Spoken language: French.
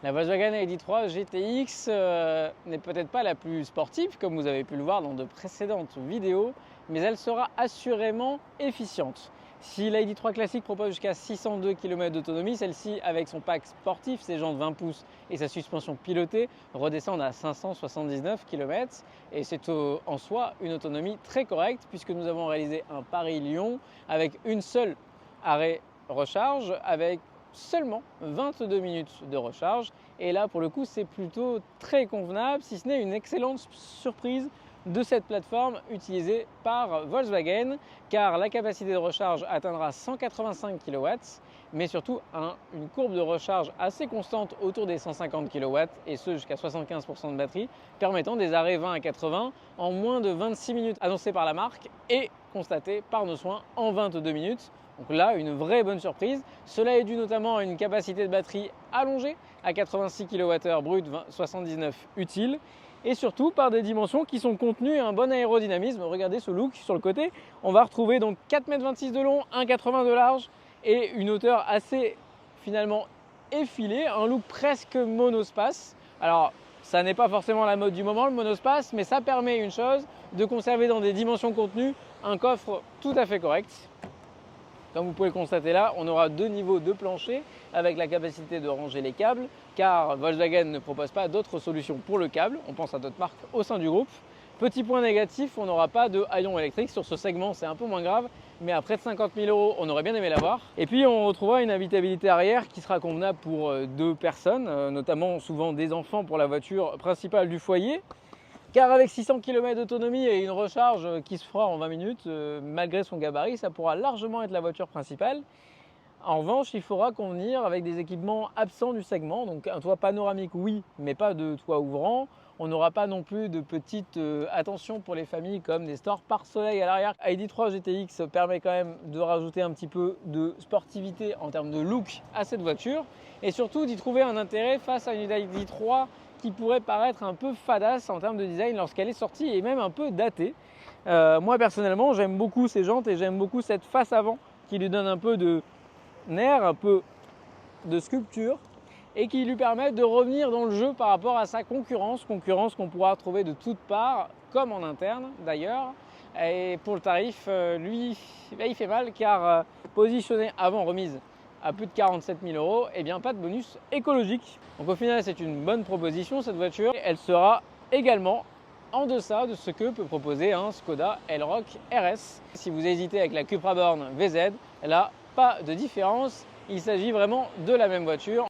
La Volkswagen ID.3 GTX n'est peut-être pas la plus sportive, comme vous avez pu le voir dans de précédentes vidéos, mais elle sera assurément efficiente. Si la ID.3 classique propose jusqu'à 602 km d'autonomie, celle-ci, avec son pack sportif, ses jantes 20 pouces et sa suspension pilotée, redescend à 579 km. Et c'est en soi une autonomie très correcte, puisque nous avons réalisé un Paris-Lyon avec une seule arrêt recharge, avec seulement 22 minutes de recharge. Et là, pour le coup, c'est plutôt très convenable, si ce n'est une excellente surprise de cette plateforme utilisée par Volkswagen, car la capacité de recharge atteindra 185 kW, mais surtout une courbe de recharge assez constante autour des 150 kW, et ce jusqu'à 75% de batterie, permettant des arrêts 20 à 80 en moins de 26 minutes annoncés par la marque et constatés par nos soins en 22 minutes. Donc là, une vraie bonne surprise. Cela est dû notamment à une capacité de batterie allongée à 86 kWh brut, 79 utile, et surtout par des dimensions qui sont contenues et un bon aérodynamisme. Regardez ce look sur le côté. On va retrouver donc 4,26 m de long, 1,80 m de large et une hauteur assez finalement effilée, un look presque monospace. Alors, ça n'est pas forcément la mode du moment, le monospace, mais ça permet une chose, de conserver dans des dimensions contenues un coffre tout à fait correct. Comme vous pouvez le constater là, on aura deux niveaux de plancher avec la capacité de ranger les câbles, car Volkswagen ne propose pas d'autres solutions pour le câble. On pense à d'autres marques au sein du groupe. Petit point négatif, on n'aura pas de haillon électrique. Sur ce segment, c'est un peu moins grave, mais à près de 50 000 €, on aurait bien aimé l'avoir. Et puis, on retrouvera une habitabilité arrière qui sera convenable pour deux personnes, notamment souvent des enfants pour la voiture principale du foyer. Car avec 600 km d'autonomie et une recharge qui se fera en 20 minutes, malgré son gabarit, ça pourra largement être la voiture principale. En revanche, il faudra convenir avec des équipements absents du segment. Donc un toit panoramique, oui, mais pas de toit ouvrant. On n'aura pas non plus de petites attentions pour les familles comme des stores pare-soleil à l'arrière. ID.3 GTX permet quand même de rajouter un petit peu de sportivité en termes de look à cette voiture et surtout d'y trouver un intérêt face à une ID.3 qui pourrait paraître un peu fadasse en termes de design lorsqu'elle est sortie et même un peu datée. Moi personnellement, j'aime beaucoup ces jantes et j'aime beaucoup cette face avant qui lui donne un peu de nerf, un peu de sculpture et qui lui permet de revenir dans le jeu par rapport à sa concurrence qu'on pourra trouver de toutes parts, comme en interne d'ailleurs. Et pour le tarif, lui, il fait mal car positionné avant remise à plus de 47 000 €, et bien pas de bonus écologique. Donc au final, c'est une bonne proposition cette voiture. Elle sera également en deçà de ce que peut proposer un Skoda Elroq RS. Si vous hésitez avec la Cupra Born VZ, là, pas de différence. Il s'agit vraiment de la même voiture.